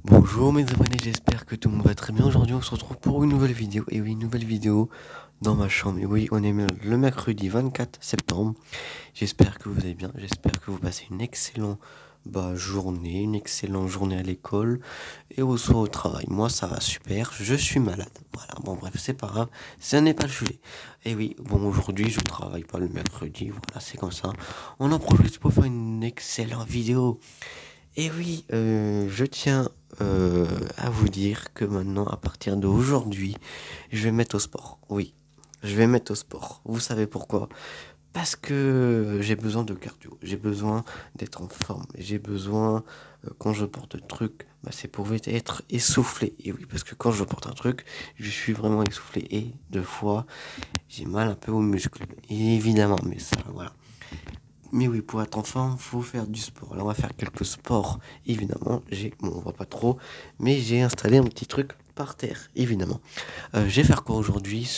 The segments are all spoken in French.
Bonjour mes abonnés, j'espère que tout le monde va très bien. Aujourd'hui on se retrouve pour une nouvelle vidéo. Et oui, une nouvelle vidéo dans ma chambre. Et oui, on est le mercredi 24 septembre. J'espère que vous allez bien, j'espère que vous passez une excellente journée, une excellente journée à l'école et au soir au travail. Moi ça va super, je suis malade. Voilà, bon bref, c'est pas grave, ce n'est pas le sujet. Et oui, bon aujourd'hui je travaille pas le mercredi, voilà c'est comme ça. On en profite pour faire une excellente vidéo. Et oui, je tiens à vous dire que maintenant, à partir d'aujourd'hui, je vais mettre au sport. Oui, je vais mettre au sport. Vous savez pourquoi? Parce que j'ai besoin de cardio. J'ai besoin d'être en forme. J'ai besoin, quand je porte un truc, c'est pour être essoufflé. Et oui, parce que quand je porte un truc, je suis vraiment essoufflé. Et deux fois, j'ai mal un peu aux muscles. Évidemment, mais ça, voilà. Mais oui, pour être en forme, faut faire du sport. Alors, on va faire quelques sports, évidemment. Bon, on voit pas trop, mais j'ai installé un petit truc par terre, évidemment. Je vais faire quoi aujourd'hui?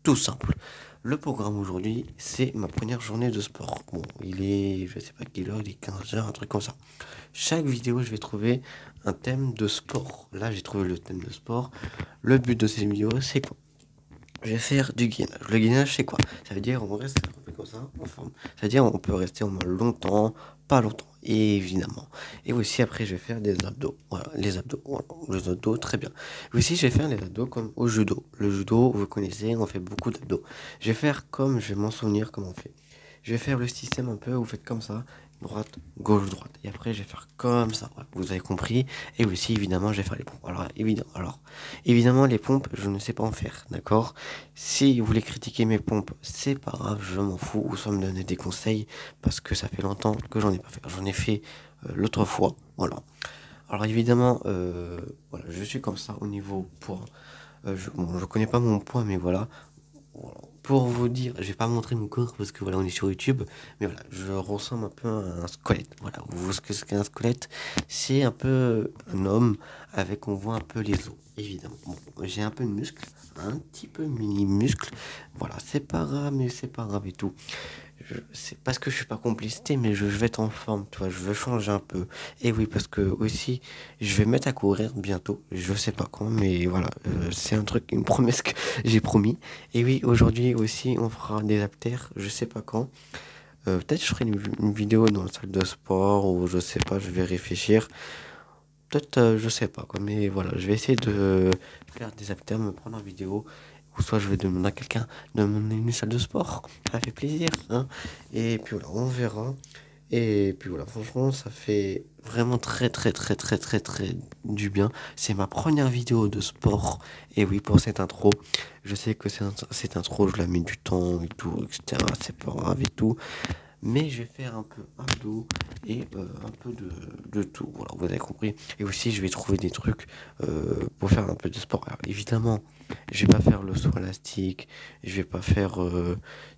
Tout simple. Le programme aujourd'hui, c'est ma première journée de sport. Bon, il est, je sais pas quelle heure, il est 15 heures, un truc comme ça. Chaque vidéo, je vais trouver un thème de sport. Là, j'ai trouvé le thème de sport. Le but de ces vidéos, c'est quoi? Je vais faire du gainage. Le gainage, c'est quoi? Ça veut dire on reste un peu comme ça, en forme. Ça veut dire on peut rester en mode longtemps, pas longtemps, évidemment. Et aussi après, je vais faire des abdos. Voilà, les abdos. Voilà, les abdos, très bien. Aussi, je vais faire les abdos comme au judo. Le judo, vous connaissez, on fait beaucoup d'abdos. Je vais faire comme, je vais m'en souvenir comment on fait. Je vais faire le système un peu, vous faites comme ça, droite, gauche, droite. Et après, je vais faire comme ça. Voilà, vous avez compris. Et aussi, évidemment, je vais faire les pompes. Évidemment, les pompes, je ne sais pas en faire, d'accord? Si vous voulez critiquer mes pompes, c'est pas grave, je m'en fous, ou soit me donner des conseils, parce que ça fait longtemps que j'en ai pas fait. J'en ai fait l'autre fois, voilà. Alors évidemment, voilà, je suis comme ça au niveau poids. Je connais pas mon poids, mais voilà. Voilà. Pour vous dire, je vais pas montrer mon corps parce que voilà, on est sur YouTube, mais voilà, je ressemble un peu à un squelette. Voilà, vous voyez ce que c'est qu'un squelette? C'est un peu un homme avec, on voit un peu les os, évidemment. Bon, j'ai un peu de muscle, un petit peu mini muscle. Voilà, c'est pas grave, mais c'est pas grave et tout. C'est parce que je suis pas complicité, mais je vais être en forme, tu vois, je veux changer un peu. Et oui, parce que aussi, je vais mettre à courir bientôt, je sais pas quand, mais voilà, c'est un truc, une promesse que j'ai promis. Et oui, aujourd'hui aussi, on fera des haltères, je sais pas quand. Peut-être je ferai une vidéo dans la salle de sport, ou je sais pas, je vais réfléchir. Peut-être, je sais pas quoi, mais voilà, je vais essayer de faire des haltères, me prendre en vidéo, ou soit je vais demander à quelqu'un de m'emmener une salle de sport, ça fait plaisir, hein. Et puis voilà, on verra. Et puis voilà, franchement, ça fait vraiment très très très très très très du bien. C'est ma première vidéo de sport. Et oui, pour cette intro, je sais que cette intro, je la mets du temps et tout, etc. C'est pas grave et tout. Mais je vais faire un peu abdos et un peu de tout. Voilà, vous avez compris. Et aussi, je vais trouver des trucs pour faire un peu de sport. Alors, évidemment, je vais pas faire le saut élastique. Je vais pas faire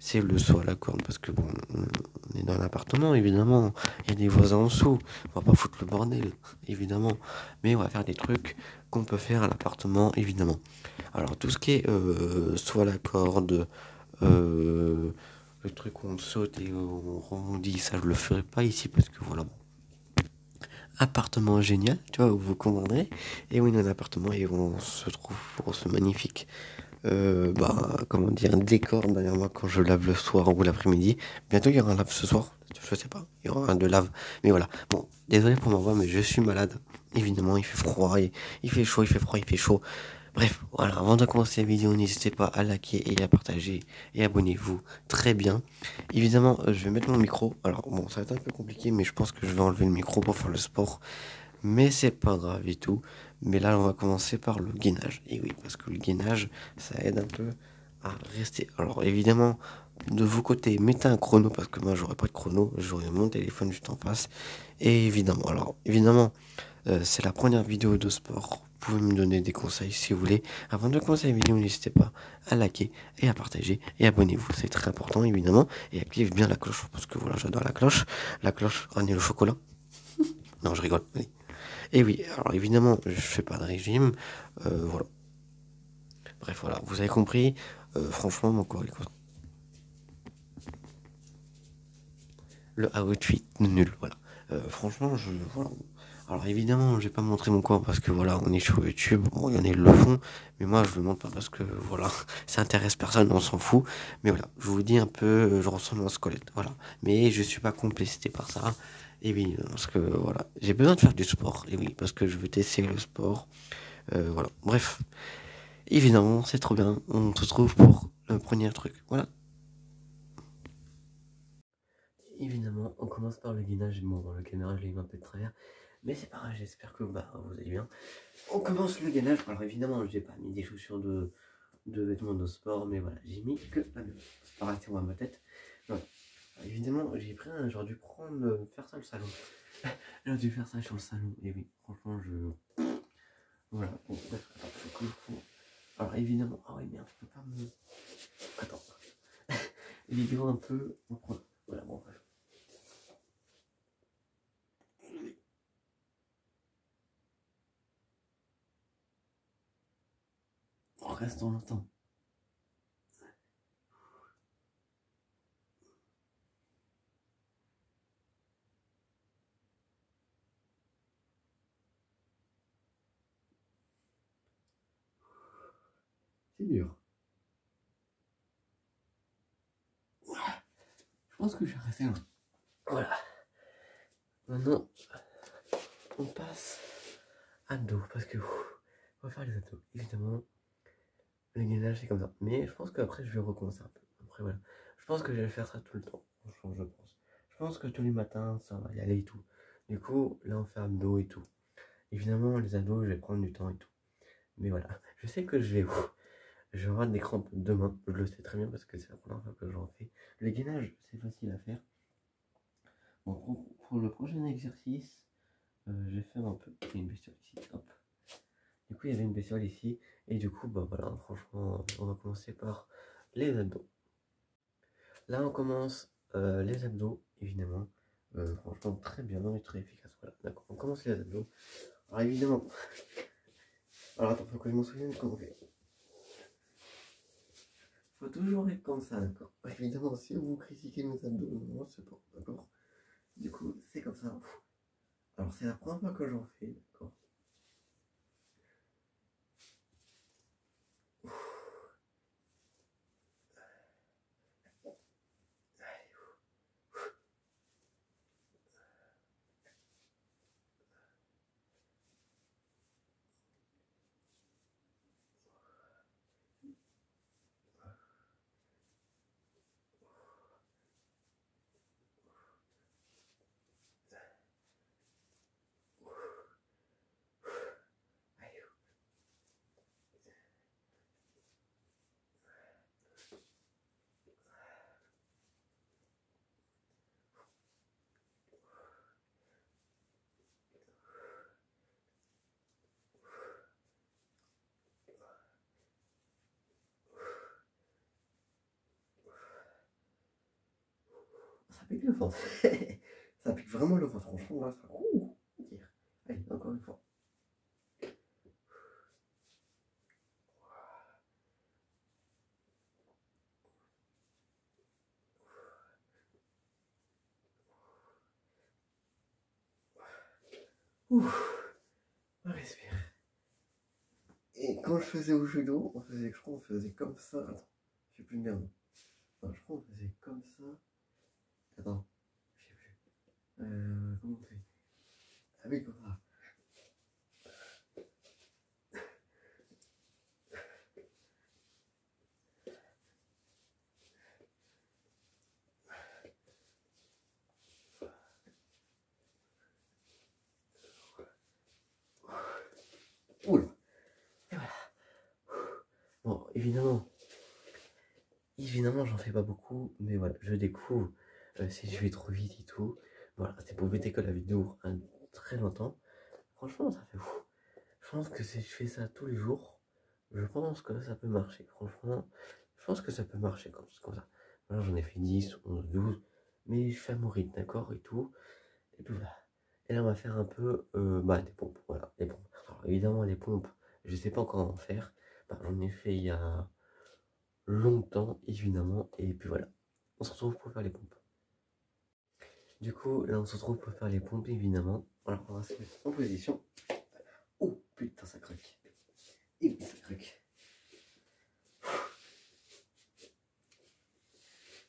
c'est le saut à la corde parce que bon, on est dans un appartement, évidemment. Il y a des voisins en dessous. On va pas foutre le bordel, évidemment. Mais on va faire des trucs qu'on peut faire à l'appartement, évidemment. Alors, tout ce qui est saut à la corde, euh, le truc où on saute et on rebondit, ça je le ferai pas ici parce que voilà. Appartement génial, tu vois, où vous comprendrez. Et oui, un appartement et on se trouve pour ce magnifique, comment dire, décor derrière moi quand je lave le soir ou l'après-midi. Bientôt il y aura un lave ce soir, je sais pas, il y aura un de lave. Mais voilà, bon, désolé pour ma voix, mais je suis malade. Évidemment, il fait froid, il fait chaud, il fait froid, il fait chaud. Bref, voilà, avant de commencer la vidéo, n'hésitez pas à liker et à partager et abonnez-vous très bien. Évidemment, je vais mettre mon micro. Alors bon, ça va être un peu compliqué, mais je pense que je vais enlever le micro pour faire le sport. Mais c'est pas grave et tout. Mais là, on va commencer par le gainage. Et oui, parce que le gainage, ça aide un peu à rester. Alors évidemment, de vos côtés, mettez un chrono parce que moi, j'aurai pas de chrono. J'aurai mon téléphone juste en face. Et évidemment, c'est la première vidéo de sport. Vous pouvez me donner des conseils si vous voulez. Avant de commencer la vidéo, n'hésitez pas à liker et à partager et abonnez-vous. C'est très important évidemment. Et activez bien la cloche parce que voilà, j'adore la cloche. La cloche, René le chocolat. Non, je rigole. Oui. Et oui, alors évidemment, je fais pas de régime. Voilà. Bref, voilà, vous avez compris. Franchement, mon corps, le outfit nul. Voilà. Franchement, voilà. Alors évidemment, je vais pas montrer mon corps parce que voilà, on est sur YouTube, bon, il y en a qui le font, mais moi je le montre pas parce que voilà, ça intéresse personne, on s'en fout. Mais voilà, je vous dis un peu, je ressemble à un squelette, voilà. Mais je suis pas complété par ça. Et oui, parce que voilà, j'ai besoin de faire du sport. Et oui, parce que je veux tester le sport. Voilà, bref. Évidemment, c'est trop bien. On se retrouve pour le premier truc. Voilà. Évidemment, on commence par le gainage. Bon, le caméra, je l'ai mis un peu de travers. Mais c'est pas grave, j'espère que bah, vous allez bien. On commence le gainage. Alors évidemment, j'ai pas mis des chaussures de vêtements de sport, mais voilà, j'ai mis que la même. C'est pas resté moi à ma tête. Voilà. Alors, évidemment, j'aurais dû faire ça le salon. J'aurais dû faire ça sur le salon. Et oui, franchement, voilà. Bon, bref, alors évidemment, ah oui, merde, je peux pas me. Attends. Vidéo un peu. Voilà, bon, bref. On reste longtemps. C'est dur. Je pense que je vais rester là. Voilà. Maintenant, on passe à dos parce que on va faire les abdos. Évidemment, le gainage c'est comme ça. Mais je pense qu'après je vais recommencer un peu. Après voilà. Je pense que je vais faire ça tout le temps. Franchement, je pense. Je pense que tous les matins ça va y aller et tout. Du coup, là on fait abdos et tout. Évidemment, les abdos, je vais prendre du temps et tout. Mais voilà. Je sais que je vais avoir des crampes demain. Je le sais très bien parce que c'est la première fois que j'en fais. Le gainage, c'est facile à faire. Bon, pour le prochain exercice, je vais faire un peu. Il y a une bestiole ici. Hop. Du coup, il y avait une bestiole ici. Et du coup, bah voilà, franchement, on va commencer par les abdos. Là, on commence les abdos, évidemment. Franchement, très bien et très efficace. Voilà, d'accord. On commence les abdos. Alors, évidemment. Alors, attends, faut que je m'en souvienne comment on fait. Faut toujours être comme ça, d'accord. Évidemment, si vous critiquez mes abdos, moi, c'est pas, d'accord. Du coup, c'est comme ça. Alors, c'est la première fois que j'en fais, d'accord. Ça pique le ventre. Ça pique vraiment le ventre, franchement, là, ça. Allez, encore une fois. Ouf, on respire. Et quand je faisais au judo, je crois, on faisait comme ça. Attends, je sais plus le merde. Non, je crois qu'on faisait comme ça. Attends, je sais plus. Comment on fait? Ah oui, comme ça. Oula. Et voilà. Bon, évidemment, j'en fais pas beaucoup, mais voilà, je découvre si je vais trop vite et tout. Voilà, c'est pour éviter que la vidéo dure très longtemps. Franchement, ça fait fou. Je pense que si je fais ça tous les jours, je pense que ça peut marcher. Franchement, je pense que ça peut marcher comme ça. Voilà, j'en ai fait 10, 11, 12, mais je fais à mon rythme, d'accord, et tout. Et puis voilà. Et là, on va faire un peu des pompes. Voilà, les pompes. Alors, évidemment, les pompes, je sais pas encore en faire. Bah, j'en ai fait il y a longtemps, évidemment. Et puis voilà. On se retrouve pour faire les pompes. Du coup, là, on se retrouve pour faire les pompes, évidemment. Alors, on va se mettre en position. Oh, putain, ça craque. Et ça craque.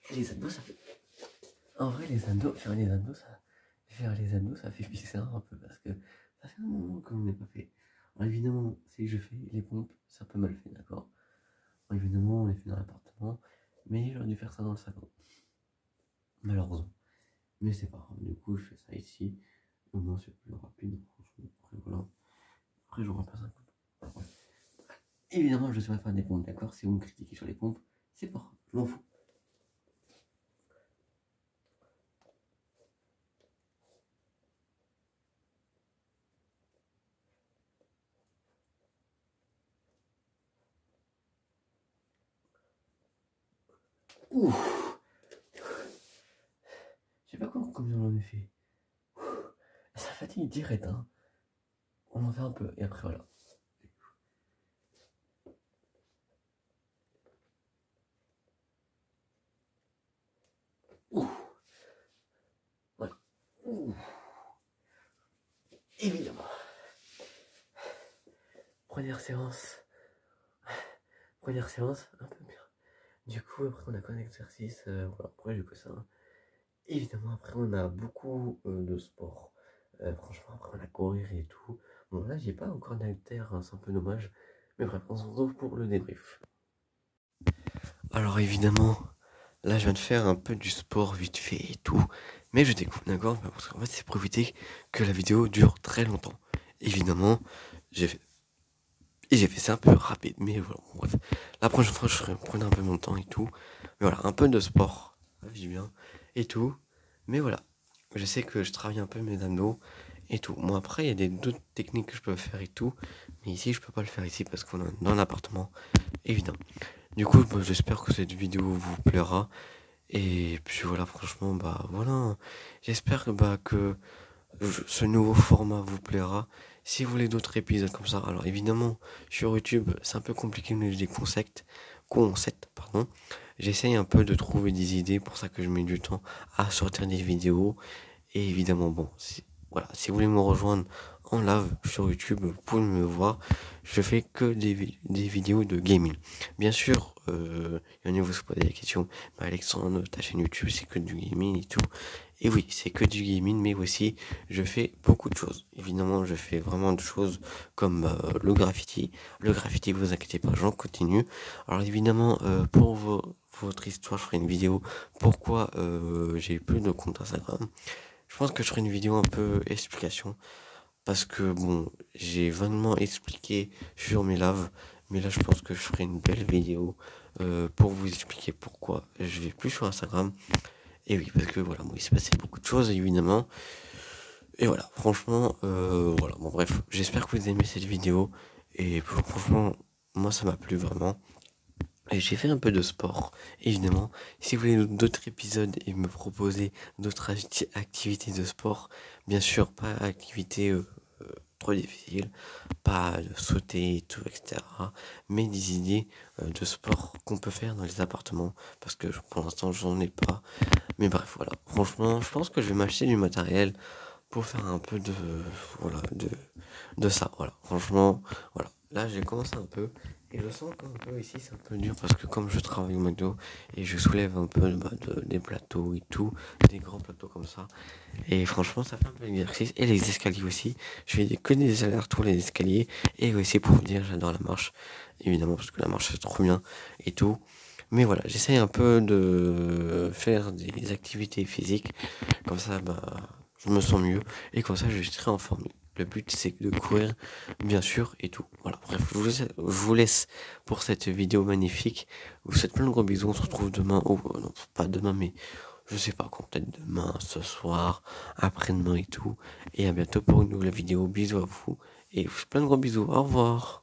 Et les abdos, ça fait... En vrai, les abdos, faire les abdos, ça fait bizarre un peu, parce que ça fait un moment qu'on n'a pas fait. Alors, évidemment, si je fais les pompes, c'est un peu mal fait, d'accord? Alors, évidemment, on les fait dans l'appartement, mais j'aurais dû faire ça dans le salon. Malheureusement. Mais c'est pas grave, du coup, je fais ça ici. Au moins, c'est plus rapide, franchement. Après, voilà. Après, je repasse un coup. Enfin, ouais. Évidemment, je sais pas faire des pompes, d'accord? Si vous me critiquez sur les pompes, c'est pas grave, je m'en fous. Ouf! Je sais pas combien on en a fait. Ça fatigue direct, hein. On en fait un peu, et après, voilà. Ouh. Voilà. Ouh. Évidemment. Première séance. Première séance, un peu bien. Du coup, après, on a qu'un exercice. Voilà, après, j'ai que ça. Évidemment, après, on a beaucoup de sport. Franchement, après, on a courir et tout. Bon, là, j'ai pas encore d'haltère, hein, c'est un peu dommage. Mais bref, on se retrouve pour le débrief. Alors, évidemment, là, je viens de faire un peu du sport vite fait et tout. Mais je découpe, d'accord? Parce qu'en fait, c'est pour éviter que la vidéo dure très longtemps. Évidemment, j'ai fait. Et j'ai fait ça un peu rapide, mais voilà, bon, bref. La prochaine fois, je prenais un peu mon temps et tout. Mais voilà, un peu de sport, ça fait bien, et tout. Mais voilà, je sais que je travaille un peu mes abdos et tout. Moi, après, il y a d'autres techniques que je peux faire et tout. Mais ici, je peux pas le faire ici parce qu'on est dans l'appartement, évidemment. Du coup, bah, j'espère que cette vidéo vous plaira. Et puis voilà, franchement, bah voilà. J'espère que ce nouveau format vous plaira. Si vous voulez d'autres épisodes comme ça, alors évidemment, sur YouTube, c'est un peu compliqué de donner des concepts, pardon. J'essaye un peu de trouver des idées, pour ça que je mets du temps à sortir des vidéos. Et évidemment, bon, voilà, si vous voulez me rejoindre en live sur YouTube, vous pouvez me voir. Je fais que des vidéos de gaming. Bien sûr, il y en a vous se posez la question, mais Alexandre, ta chaîne YouTube, c'est que du gaming et tout. Et oui, c'est que du gaming, mais aussi, je fais beaucoup de choses. Évidemment, je fais vraiment de choses comme le graffiti. Le graffiti, vous inquiétez pas, j'en continue. Alors évidemment, pour votre histoire, je ferai une vidéo pourquoi j'ai plus de compte Instagram. Je pense que je ferai une vidéo un peu explication. Parce que bon, j'ai vainement expliqué sur mes laves. Mais là, je pense que je ferai une belle vidéo pour vous expliquer pourquoi je vais plus sur Instagram. Et oui, parce que voilà, moi, il s'est passé beaucoup de choses, évidemment. Et voilà, franchement, voilà. Bon, bref, j'espère que vous aimez cette vidéo. Et franchement, moi, ça m'a plu vraiment. Et j'ai fait un peu de sport, évidemment. Si vous voulez d'autres épisodes et me proposer d'autres activités de sport, bien sûr, pas activités trop difficiles, pas de sauter et tout, etc. Mais des idées de sport qu'on peut faire dans les appartements, parce que pour l'instant, j'en ai pas. Mais bref, voilà. Franchement, je pense que je vais m'acheter du matériel pour faire un peu de, voilà, de ça, voilà. Franchement, voilà. Là, j'ai commencé un peu. Et je sens qu'un peu ici, c'est un peu dur parce que comme je travaille au McDo et je soulève un peu des plateaux et tout, des grands plateaux comme ça. Et franchement, ça fait un peu l'exercice. Et les escaliers aussi. Je fais que des allers-retours les escaliers. Et aussi pour vous dire, j'adore la marche. Évidemment, parce que la marche, c'est trop bien et tout. Mais voilà, j'essaye un peu de faire des activités physiques. Comme ça, bah, je me sens mieux. Et comme ça, je serai en forme. Le but, c'est de courir, bien sûr, et tout. Voilà, bref, je vous laisse pour cette vidéo magnifique. Vous faites plein de gros bisous. On se retrouve demain. Oh, non, pas demain, mais je sais pas quand. Peut-être demain, ce soir, après-demain et tout. Et à bientôt pour une nouvelle vidéo. Bisous à vous. Et plein de gros bisous. Au revoir.